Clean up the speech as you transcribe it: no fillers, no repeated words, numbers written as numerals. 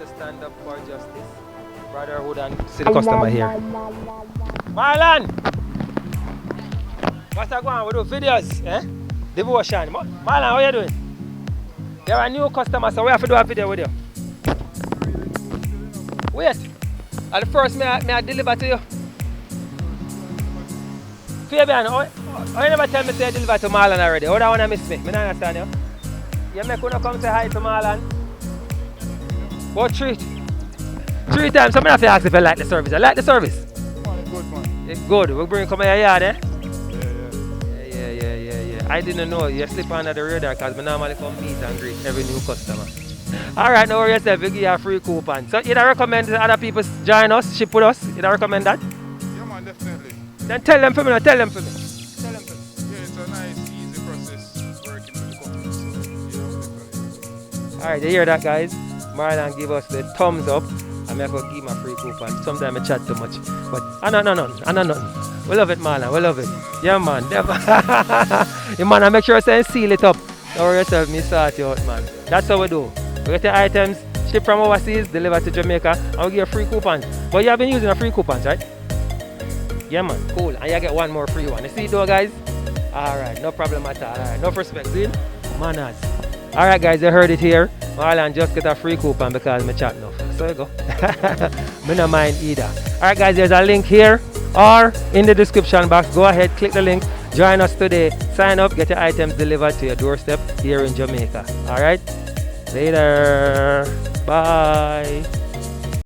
to stand up for justice, brotherhood, and see the customer here. Marlon! What's that going on? We do videos, eh? Devotion. Marlon, how you doing? You're a new customer, so we have to do a video with you. Wait. At the first, may I deliver to you? Fabian, oh, you never tell me to deliver to Marlon already. How that one I miss me? I don't understand you. You make one come say hi to Marlon. But three times, so I have to ask if you like the service. I like the service. Oh, it's good, man. It's good. We bring come in your yard, eh? Yeah. Yeah. I didn't know. You slip under the radar because I normally come meet and greet every new customer. Alright, now worry yourself, we give you a free coupon. So you don't recommend other people join us, ship with us? You don't recommend that? Yeah, man, definitely. Then tell them for me. Yeah, it's a nice, easy process working with the company. So, yeah, definitely. Alright, you hear that, guys? Marlon give us the thumbs up. I'm going to give him a free coupon. Sometimes I chat too much. But I know nothing. We love it, Marlon. We love it. Yeah, man. Yeah, man, I make sure I seal it up. Don't worry yourself, me sort you out, man. That's how we do. We get the items, ship from overseas, deliver to Jamaica, and we give you free coupons. But you have been using a free coupons, right? Yeah, man. Cool. And you get one more free one. You see it though, guys? Alright, no problem at all. Alright, no respect. See? Manners. Alright, guys, you heard it here. Marlon just get a free coupon because I chat enough. So you go. Me no mind either. Alright, guys, there's a link here or in the description box. Go ahead, click the link. Join us today. Sign up, get your items delivered to your doorstep here in Jamaica. Alright? Later. Bye.